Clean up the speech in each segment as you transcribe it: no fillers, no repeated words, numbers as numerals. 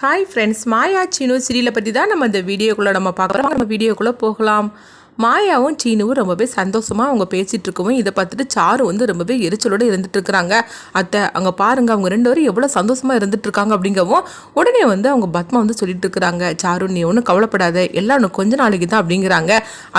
Hi friends, மாயா சீனு சீரியலை பற்றி தான் நம்ம இந்த வீடியோக்குள்ளே நம்ம பார்க்குறோம். நம்ம வீடியோக்குள்ளே போகலாம். மாயாவும் சீனுவும் ரொம்பவே சந்தோஷமாக அவங்க பேசிகிட்டு இருக்கவும் இதை பார்த்துட்டு சாரு வந்து ரொம்பவே எரிச்சலோடு இருந்துட்டு இருக்கிறாங்க. அத்தை அங்கே பாருங்கள், அவங்க ரெண்டு பேரும் எவ்வளோ சந்தோஷமாக இருந்துட்டு இருக்காங்க அப்படிங்கவும் உடனே வந்து அவங்க பத்மா வந்து சொல்லிட்டு இருக்கிறாங்க, சாரு நீ ஒன்றும் கவலைப்படாத, எல்லாம் கொஞ்ச நாளைக்கு தான் அப்படிங்கிறாங்க.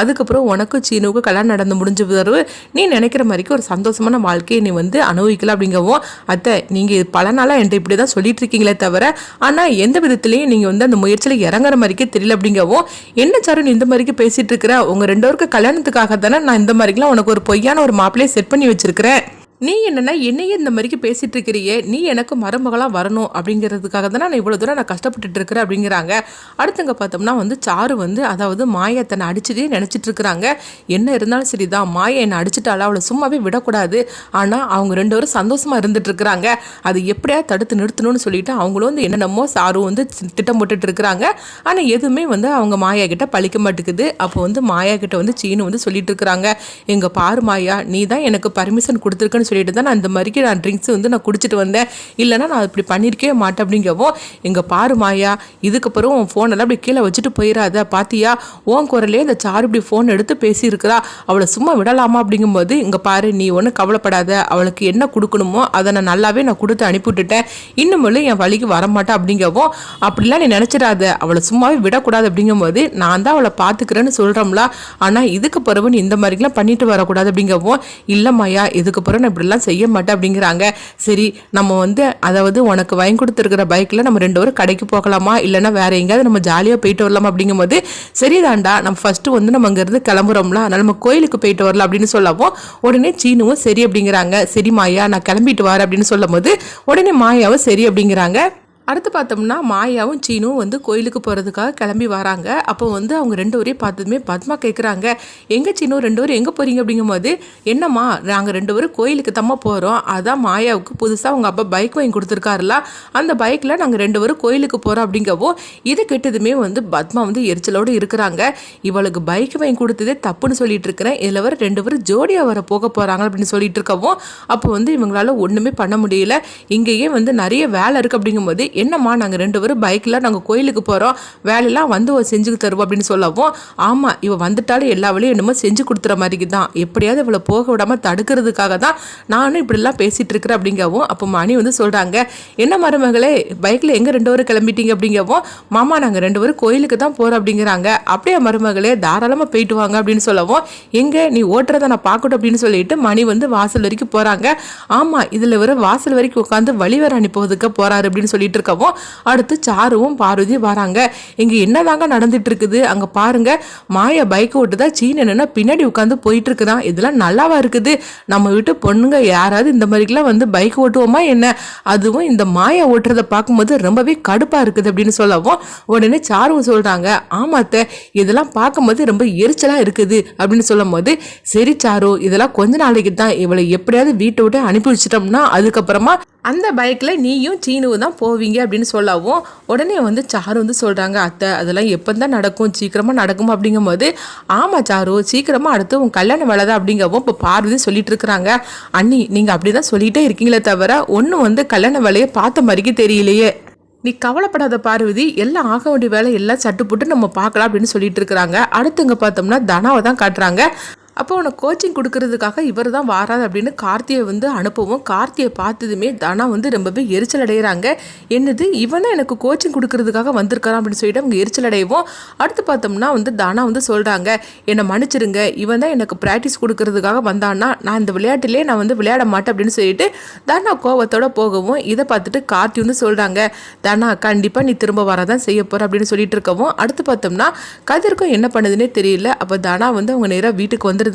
அதுக்கப்புறம் உனக்கு சீனுவுக்கு கல்யாணம் நடந்து முடிஞ்ச பிறகு நீ நினைக்கிற மாதிரிக்கு ஒரு சந்தோஷமான வாழ்க்கையை நீ வந்து அனுபவிக்கலாம் அப்படிங்கவும், அத்தை நீங்கள் பல நாளாக என்கிட்ட இப்படி தான் சொல்லிட்டு இருக்கீங்களே தவிர ஆனால் எந்த விதத்துலையும் நீங்கள் வந்து அந்த முயற்சியில் இறங்குற மாதிரிக்கே தெரியல அப்படிங்கவும், என்ன சாரு நீ இந்த மாதிரிக்கு பேசிகிட்டு இருக்கிற, உங்கள் ரெண்டு பேருக்கு கல்யாணத்துக்காக தானே நான் இந்த மாதிரிலாம் உனக்கு ஒரு பொய்யான ஒரு மாப்பிள்ளையை செட் பண்ணி வச்சிருக்கிறேன். நீ என்னன்னா என்னையே இந்த மாதிரிக்கு பேசிட்டு இருக்கிறியே, நீ எனக்கு மருமகளாக வரணும் அப்படிங்கிறதுக்காக தானே நான் இவ்வளோ தூரம் நான் கஷ்டப்பட்டுட்டு இருக்கிறேன் அப்படிங்கிறாங்க. அடுத்தங்க பார்த்தோம்னா வந்து சாரு வந்து அதாவது மாயா தன்னை அடிச்சுட்டே நினச்சிட்டு இருக்கிறாங்க. என்ன இருந்தாலும் சரிதான், மாயா என்னை அடிச்சுட்டாலும் அவளை சும்மாவே விடக்கூடாது, ஆனால் அவங்க ரெண்டு பேரும் சந்தோஷமாக இருந்துட்டு இருக்கிறாங்க, அது எப்படியா தடுத்து நிறுத்தணும்னு சொல்லிட்டு அவங்களும் வந்து என்னென்னமோ சாரு வந்து திட்டம் போட்டுட்டு இருக்கிறாங்க. ஆனால் எதுவுமே வந்து அவங்க மாயா கிட்ட பழிக்க மாட்டேங்குது. அப்போ வந்து மாயா கிட்ட வந்து சீனு வந்து சொல்லிட்டு இருக்கிறாங்க, எங்க பாரு மாயா, நீ தான் எனக்கு பர்மிஷன் கொடுத்துருக்குன்னு சொல்லிட்டு தான் நான் இந்த மாதிரிக்கு நான் ட்ரிங்க்ஸ் வந்து நான் குடிச்சிட்டு வந்தேன், இல்லைனா நான் இப்படி பண்ணியிருக்கவே மாட்டேன் அப்படிங்கவும், எங்கள் பாரு மாயா இதுக்கப்புறம் உன் ஃபோனெல்லாம் அப்படி கீழே வச்சுட்டு போயிடாத, பாத்தியா உன் குரலே இந்த சாரு இப்படி ஃபோன் எடுத்து பேசியிருக்கிறா, அவளை சும்மா விடலாமா அப்படிங்கும்போது, இங்கே பாரு நீ ஒன்றும் கவலைப்படாத, அவளுக்கு என்ன கொடுக்கணுமோ அதை நான் நல்லாவே நான் கொடுத்து அனுப்பிவிட்டுட்டேன், இன்னும் என் வழிக்கு வரமாட்டேன் அப்படிங்கவும், அப்படிலாம் நீ நினச்சிடாத, அவளை சும்மாவே விடக்கூடாது அப்படிங்கும்போது, நான் தான் அவளை பார்த்துக்கிறேன்னு சொல்கிறோம்ல, ஆனால் இதுக்கு பிறகு நீ இந்த மாதிரிலாம் பண்ணிட்டு வரக்கூடாது அப்படிங்கவும், இல்லை மாயா இதுக்கு பிறகு நான் இப்படிலாம் செய்ய மாட்டேன் அப்படிங்கிறாங்க. சரி நம்ம வந்து அதாவது உனக்கு வாங்கி கொடுத்துருக்கிற பைக்கில் நம்ம ரெண்டு பேரும் கடைக்கு போகலாமா, இல்லைன்னா வேற எங்கேயாவது நம்ம ஜாலியாக போயிட்டு வரலாமா அப்படிங்கும்போது, சரிதாண்டா நம்ம ஃபர்ஸ்ட் வந்து நம்ம அங்கேருந்து கிளம்புறோம்ல, அதனால நம்ம கோயிலுக்கு போயிட்டு வரலாம் அப்படின்னு சொல்லவும் உடனே சீனுவும் சரி அப்படிங்கிறாங்க. சரி மாயா நான் கிளம்பிட்டு வரேன் அப்படின்னு சொல்லும் போது உடனே மாயாவும் சரி அப்படிங்கிறாங்க. அடுத்து பார்த்தோம்னா மாயாவும் சீனும் வந்து கோயிலுக்கு போகிறதுக்காக கிளம்பி வராங்க. அப்போ வந்து அவங்க ரெண்டு பேரையும் பார்த்ததுமே பத்மா கேட்குறாங்க, எங்கே சீனு ரெண்டு பேரும் எங்கே போகிறீங்க அப்படிங்கும்போது, என்னம்மா நாங்கள் ரெண்டு பேரும் கோயிலுக்கு தம்மா போகிறோம், அதான் மாயாவுக்கு புதுசாக அவங்க அப்பா பைக் வாங்கி கொடுத்துருக்காருல, அந்த பைக்கில் நாங்கள் ரெண்டு பேரும் கோயிலுக்கு போகிறோம் அப்படிங்கவும், இதை கேட்டதுமே வந்து பத்மா வந்து எரிச்சலோடு இருக்கிறாங்க. இவளுக்கு பைக் வாங்கி கொடுத்ததே தப்புன்னு சொல்லிட்டு இருக்கிறேன், இதில் வர ரெண்டு பேரும் ஜோடியாக வர போக போகிறாங்க அப்படின்னு சொல்லிட்டு இருக்கவும், அப்போ வந்து இவங்களால ஒன்றுமே பண்ண முடியல, இங்கேயே வந்து நிறைய வேலை இருக்குது அப்படிங்கும்போது, என்னம்மா நாங்கள் ரெண்டு பேரும் பைக்கில் நாங்கள் கோயிலுக்கு போகிறோம், வேலையெல்லாம் வந்து செஞ்சு தருவோம் அப்படின்னு சொல்லவும், ஆமாம் இவ வந்துட்டாலும் எல்லா வேலையும் என்னமோ செஞ்சு கொடுத்துற மாதிரி தான், எப்படியாவது இவளை போக விடாமல் தடுக்கிறதுக்காக தான் நானும் இப்படிலாம் பேசிகிட்டு இருக்கிறேன் அப்படிங்கவும், அப்போ மணி வந்து சொல்கிறாங்க, என்ன மருமகளே பைக்கில் எங்கே ரெண்டு பேரும் கிளம்பிட்டீங்க அப்படிங்கவும், மாமா நாங்கள் ரெண்டு பேரும் கோயிலுக்கு தான் போகிறோம் அப்படிங்கிறாங்க. அப்படியே மருமகளே தாராளமாக போயிட்டு வாங்க அப்படின்னு சொல்லவும், எங்கே நீ ஓட்டுறதை நான் பார்க்கட்டும் அப்படின்னு சொல்லிட்டு மணி வந்து வாசல் வரைக்கும் போகிறாங்க. ஆமாம் இதில் வர வாசல் வரைக்கும் உட்காந்து வழிவர அனுப்புவதுக்கு போகிறாரு அப்படின்னு சொல்லிட்டு இருக்க. அடுத்து சாருவும் பார்வதி வராங்க. இங்க என்னதாங்க நடந்துட்டு இருக்குது, அங்க பாருங்க மாயா பைக் ஓட்டுதா, சீன் என்னன்னா பின்னாடி உட்காந்து போயிட்டு இருக்குதான், இதெல்லாம் நல்லாவா இருக்குது, நம்ம வீட்டு பொண்ணுங்க யாராவது இந்த மாதிரிலாம் வந்து பைக் ஓட்டுவோமா என்ன, அதுவும் இந்த மாயா ஓட்டுறதை பார்க்கும்போது ரொம்பவே கடுப்பா இருக்குது அப்படின்னு சொல்லவும் உடனே சாருவும் சொல்றாங்க, ஆமாத்த இதெல்லாம் பார்க்கும்போது ரொம்ப எரிச்சலா இருக்குது அப்படின்னு சொல்லும் போது, சரி சாரு இதெல்லாம் கொஞ்ச நாளைக்கு தான், இவளை எப்படியாவது வீட்டை விட்டு அனுப்பி வச்சிட்டோம்னா அதுக்கப்புறமா அந்த பைக்கில் நீயும் சீனுவும் தான் போவீங்க அப்படின்னு சொல்லவும் உடனே வந்து சாரு வந்து சொல்கிறாங்க, அத்தை அதெல்லாம் எப்போ தான் நடக்கும், சீக்கிரமாக நடக்குமா அப்படிங்கும்போது, ஆமாம் சாரு சீக்கிரமாக அடுத்து உன் கல்யாண வேலை தான் அப்படிங்கவும் இப்போ பார்வதி சொல்லிட்டு இருக்கிறாங்க. அண்ணி நீங்கள் அப்படி தான் சொல்லிகிட்டே இருக்கீங்களே தவிர ஒன்றும் வந்து கல்யாண வேலையை பார்த்த மாதிரிக்கு தெரியலையே, நீ கவலைப்படாத பார்வதி, எல்லாம் ஆக வேண்டிய வேலை எல்லாம் சட்டு போட்டு நம்ம பார்க்கலாம் அப்படின்னு சொல்லிட்டு இருக்கிறாங்க. அடுத்துங்க பார்த்தோம்னா தனாவை தான் காட்டுறாங்க. அப்போ உனக்கு கோச்சிங் கொடுக்கறதுக்காக இவர் தான் வாராது அப்படின்னு கார்த்தியை வந்து அனுப்பவும், கார்த்தியை பார்த்ததுமே தனா வந்து ரொம்பவே எரிச்சல் அடைகிறாங்க. என்னது இவன் தான் எனக்கு கோச்சிங் கொடுக்கறதுக்காக வந்திருக்காரான் அப்படின்னு சொல்லிட்டு அவங்க எரிச்சல் அடையவும், அடுத்து பார்த்தோம்னா வந்து தனா வந்து சொல்கிறாங்க, என்னை மன்னிச்சிருங்க, இவன் தான் எனக்கு ப்ராக்டிஸ் கொடுக்கறதுக்காக வந்தான்னா நான் இந்த விளையாட்டிலே நான் வந்து விளையாட மாட்டேன் அப்படின்னு சொல்லிட்டு தனா கோவத்தோட போகவும், இதை பார்த்துட்டு கார்த்தி வந்து சொல்கிறாங்க, தனா கண்டிப்பாக நீ திரும்ப வரதான் செய்ய போகிற அப்படின்னு சொல்லிட்டு இருக்கவும், அடுத்து பார்த்தோம்னா கதிர்க்கும் என்ன பண்ணுதுன்னே தெரியல. அப்போ தனா வந்து அவங்க நேராக வீட்டுக்கு வந்துருந்தாங்க.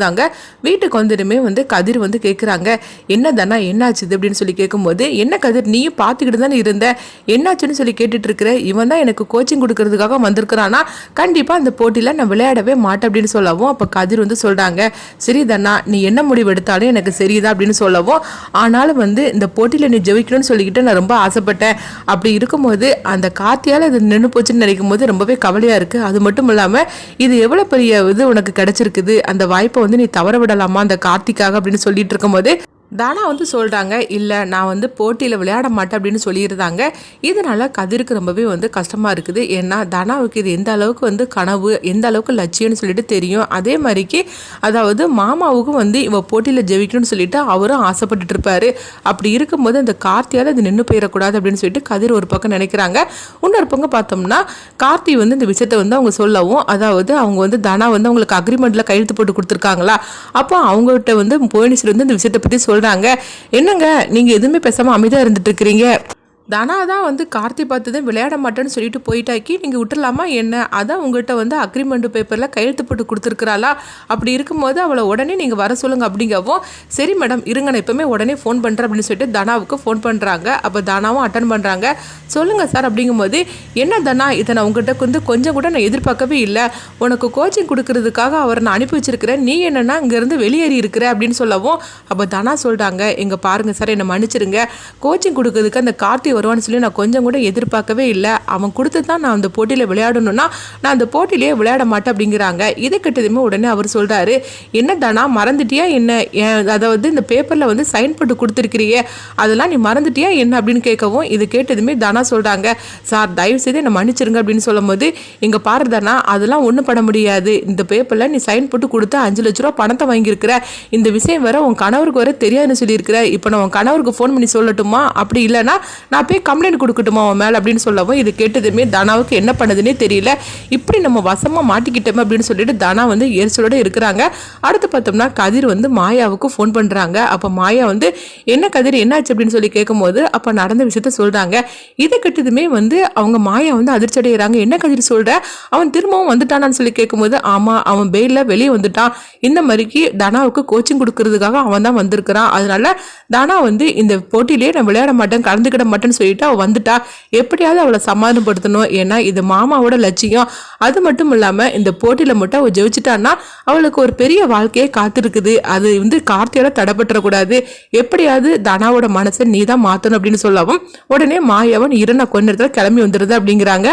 வீட்டுக்கு வந்துடுமே வந்து கதிர் வந்து கேட்குறாங்க, என்ன தானா என்னாச்சுது அப்படின்னு சொல்லி கேட்கும்போது, என்ன கதிர் நீயும் பார்த்துக்கிட்டு தானே இருந்த, என்னாச்சுன்னு சொல்லி கேட்டுட்டு இருக்கிற, இவன் தான் எனக்கு கோச்சிங் கொடுக்கறதுக்காக வந்திருக்கிறானா, கண்டிப்பாக அந்த போட்டியில் நான் விளையாடவே மாட்டேன் அப்படின்னு சொல்லவும், அப்போ கதிர் வந்து சொல்கிறாங்க, சரி தானா நீ என்ன முடிவு எடுத்தாலும் எனக்கு சரிதான் அப்படின்னு சொல்லவும், ஆனாலும் வந்து இந்த போட்டியில் நீ ஜெயிக்கணும்னு சொல்லிக்கிட்டு நான் ரொம்ப ஆசைப்பட்டேன், அப்படி இருக்கும்போது அந்த கார்த்தியால் இது நின்று போச்சுன்னு நினைக்கும் போது ரொம்பவே கவலையாக இருக்குது, அது மட்டும் இல்லாமல் இது எவ்வளோ பெரிய இது உனக்கு கிடைச்சிருக்குது, அந்த வாய்ப்பை வந்து நீ தவற விடலாமா அந்த கார்த்திக்காக அப்படின்னு சொல்லிட்டு இருக்கும்போது, தானா வந்து சொல்கிறாங்க, இல்லை நான் வந்து போட்டியில் விளையாட மாட்டேன் அப்படின்னு சொல்லியிருந்தாங்க. இதனால் கதிருக்கு ரொம்பவே வந்து கஷ்டமாக இருக்குது. ஏன்னா தானாவுக்கு இது எந்த அளவுக்கு வந்து கனவு, எந்த அளவுக்கு லட்சியம்னு சொல்லிட்டு தெரியும். அதே மாதிரிக்கு அதாவது மாமாவுக்கும் வந்து இவ போட்டியில் ஜெயிக்கணும்னு சொல்லிட்டு அவரும் ஆசைப்பட்டுட்டு இருப்பாரு. அப்படி இருக்கும்போது அந்த கார்த்தியால் அது நின்று போயிடக்கூடாது அப்படின்னு சொல்லிட்டு கதிர் ஒரு பக்கம் நினைக்கிறாங்க. இன்னொரு பக்கம் பார்த்தோம்னா கார்த்தி வந்து இந்த விஷயத்தை வந்து அவங்க சொல்லவும், அதாவது அவங்க வந்து தானா வந்து அவங்களுக்கு அக்ரிமெண்ட்டில் கையெழுத்து போட்டு கொடுத்துருக்காங்களா, அப்போ அவங்ககிட்ட வந்து போலீஸ்ல வந்து இந்த விஷயத்தை பற்றி சொல்கிறாங்க. என்னங்க நீங்க எதுவுமே பேசாம அமைதியா இருந்துட்டு இருக்கிறீங்க, தானா தான் வந்து கார்த்தி பார்த்ததும் விளையாட மாட்டேன்னு சொல்லிட்டு போயிட்டாக்கி நீங்கள் விட்டுடலாமா என்ன, அதான் உங்கள்கிட்ட வந்து அக்ரிமெண்ட் பேப்பரில் கையெழுத்து போட்டு கொடுத்துருக்குறாளா, அப்படி இருக்கும்போது அவளை உடனே நீங்கள் வர சொல்லுங்கள் அப்படிங்கவும், சரி மேடம் இருங்க நான் இப்போமே உடனே ஃபோன் பண்ணுறேன் அப்படின்னு சொல்லிட்டு தானாவுக்கு ஃபோன் பண்ணுறாங்க. அப்போ தானாவும் அட்டன் பண்ணுறாங்க. சொல்லுங்கள் சார் அப்படிங்கும்போது, என்ன தானா இதை நான் உங்கள்கிட்ட வந்து கொஞ்சம் கூட நான் எதிர்பார்க்கவே இல்லை, உனக்கு கோச்சிங் கொடுக்கறதுக்காக அவரை நான் அனுப்பி வச்சிருக்கிறேன், நீ என்னன்னா இங்கேருந்து வெளியேறி இருக்கிற அப்படின்னு சொல்லவும், அப்போ தானா சொல்கிறாங்க, எங்கே பாருங்கள் சார் என்னை மன்னிச்சிருங்க, கோச்சிங் கொடுக்கறதுக்கு அந்த கார்த்தி வருவான்னு சொல்லி நான் கொஞ்சம் கூட எதிர்பார்க்கவே இல்லை, அவன் கொடுத்து தான் நான் அந்த போட்டியில் விளையாடணும்னா நான் அந்த போட்டியிலேயே விளையாட மாட்டேன் அப்படிங்கிறாங்க. இதை கிட்டதுமே உடனே அவர் சொல்கிறாரு, என்ன தானா மறந்துட்டியா என்ன, அதாவது இந்த பேப்பரில் வந்து சைன் போட்டு கொடுத்துருக்கிறியே அதெல்லாம் நீ மறந்துட்டியா என்ன அப்படின்னு கேட்கவும், இது கேட்டதுமே தானா சொல்கிறாங்க, சார் தயவு செய்து என்னை மன்னிச்சிருங்க அப்படின்னு சொல்லும் போது, இங்கே பாரு தானா அதெல்லாம் ஒன்றும் பண்ண முடியாது, இந்த பேப்பரில் நீ சைன் போட்டு கொடுத்து 5 லட்ச ரூபா பணத்தை வாங்கியிருக்கிற, இந்த விஷயம் வேற உன் கணவருக்கு வர தெரியாதுன்னு சொல்லியிருக்கிற, இப்போ நான் உன் கணவருக்கு ஃபோன் பண்ணி சொல்லட்டுமா, அப்படி இல்லைன்னா நான் போய் கம்ப்ளைண்ட் கொடுக்கட்டுமா அவன் மேலே அப்படின்னு சொல்லவும், இது கேட்டதுமே தானாவுக்கு என்ன பண்ணதுன்னே தெரியல, இப்படி நம்ம வசமாக மாட்டிக்கிட்டோம் அப்படின்னு சொல்லிட்டு தானா வந்து எரிச்சலோடு இருக்கிறாங்க. அடுத்து பார்த்தோம்னா கதிர் வந்து மாயாவுக்கு ஃபோன் பண்ணுறாங்க. அப்போ மாயா வந்து என்ன கதிர் என்னாச்சு அப்படின்னு சொல்லி கேட்கும்போது அப்போ நடந்த விஷயத்த சொல்கிறாங்க. இதை கேட்டதுமே வந்து அவங்க மாயா வந்து அதிர்ச்சி அடைகிறாங்க. என்ன கதிர் சொல்கிற, அவன் திரும்பவும் வந்துட்டானான்னு சொல்லி கேட்கும்போது, ஆமாம் அவன் பெயிலில் வெளியே வந்துட்டான், இந்த மாதிரிக்கு தானாவுக்கு கோச்சிங் கொடுக்கறதுக்காக அவன் தான் வந்திருக்கிறான், அதனால தானா வந்து இந்த போட்டியிலேயே நான் விளையாட மாட்டேன் கலந்துக்கிட மாட்டேன்னு சொல்லிட்டு அவள் வந்துட்டா, எப்படியாவது அவளை சமாதானப்படுத்தணும், ஏன்னா இது மாமாவோட லட்சியம், அது மட்டும் இல்லாமல் இந்த போட்டியில் மட்டும் அவள் ஜெயிச்சிட்டான்னா அவளுக்கு ஒரு பெரிய வாழ்க்கையே காத்திருக்குது, அது வந்து கார்த்தியோட தடைப்பட்டுறக்கூடாது, எப்படியாவது தானாவோட மனசை நீ தான் மாற்றணும் அப்படின்னு சொல்லவும், உடனே மாயாவன் நான் கொஞ்ச நேரத்தில் கிளம்பி வந்துடுது அப்படிங்கிறாங்க.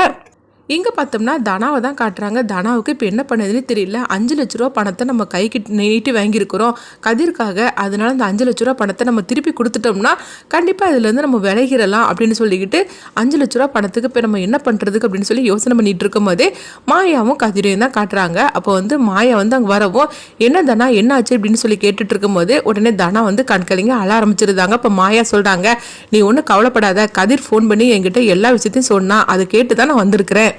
இங்கே பார்த்தோம்னா தனாவை தான் காட்டுறாங்க. தனாவுக்கு இப்போ என்ன பண்ணதுன்னு தெரியல. 5 லட்ச ரூபா பணத்தை நம்ம கைக்கு நீட்டி வாங்கியிருக்கிறோம் கதிர்க்காக, அதனால அந்த 5 லட்ச ரூபா பணத்தை நம்ம திருப்பி கொடுத்துட்டோம்னா கண்டிப்பாக இதுலேருந்து நம்ம விளைகிறலாம் அப்படின்னு சொல்லிக்கிட்டு 5 லட்ச ரூபா பணத்துக்கு இப்போ நம்ம என்ன பண்ணுறதுக்கு அப்படின்னு சொல்லி யோசனை பண்ணிட்டு இருக்கும் போதே மாயாவும் கதிரையும் தான் காட்டுறாங்க. அப்போ வந்து மாயா வந்து அங்கே வரவும், என்ன தனா என்ன ஆச்சு அப்படின்னு சொல்லி கேட்டுட்டு இருக்கும் போது உடனே தனா வந்து கண்கலிங்க அழ ஆரம்பிச்சிருந்தாங்க. அப்போ மாயா சொல்கிறாங்க, நீ ஒன்றும் கவலைப்படாத, கதிர் ஃபோன் பண்ணி என்கிட்ட எல்லா விஷயத்தையும் சொன்னா, அதை கேட்டு தான் நான் வந்திருக்கிறேன்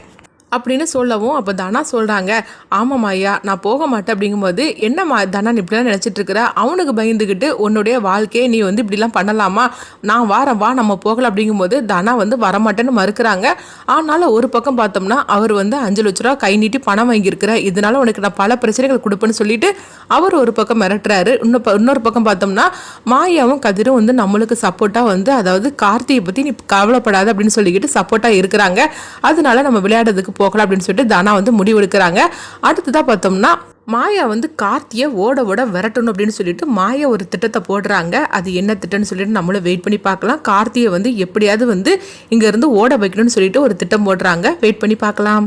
அப்படின்னு சொல்லவும், அப்போ தனா சொல்கிறாங்க, ஆமாம் ஐயா நான் போக மாட்டேன் அப்படிங்கும்போது, என்ன தனா இப்படிலாம் நினச்சிட்டு இருக்கிற, அவனுக்கு பயந்துக்கிட்டு உன்னுடைய வாழ்க்கையை நீ வந்து இப்படிலாம் பண்ணலாமா, நான் வாரம் வா நம்ம போகலாம் அப்படிங்கும்போது தனா வந்து வரமாட்டேன்னு மறுக்கிறாங்க. ஆனாலும் ஒரு பக்கம் பார்த்தோம்னா அவர் வந்து 5 லட்ச ரூபா கை நீட்டி பணம் வாங்கியிருக்கிற, இதனால உனக்கு நான் பல பிரச்சனைகள் கொடுப்பேன்னு சொல்லிட்டு அவர் ஒரு பக்கம் மிரட்டுறாரு. இன்னொரு பக்கம் பார்த்தோம்னா மாயாவும் கதிரும் வந்து நம்மளுக்கு சப்போர்ட்டாக வந்து, அதாவது கார்த்தியை பற்றி நீ கவலைப்படாத அப்படின்னு சொல்லிக்கிட்டு சப்போர்ட்டாக இருக்கிறாங்க, அதனால நம்ம விளையாடுறதுக்கு போகலாம் அப்படின்னு சொல்லிட்டு தானா வந்து முடிவெடுக்கிறாங்க. அடுத்ததான் பார்த்தோம்னா மாயா வந்து கார்த்தியை ஓட விரட்டணும் அப்படின்னு சொல்லிட்டு மாயா ஒரு திட்டத்தை போடுறாங்க. அது என்ன திட்டம்னு சொல்லிட்டு நம்மளும் வெயிட் பண்ணி பார்க்கலாம். கார்த்தியை வந்து எப்படியாவது வந்து இங்கேருந்து ஓட வைக்கணும்னு சொல்லிட்டு ஒரு திட்டம் போடுறாங்க, வெயிட் பண்ணி பார்க்கலாம்.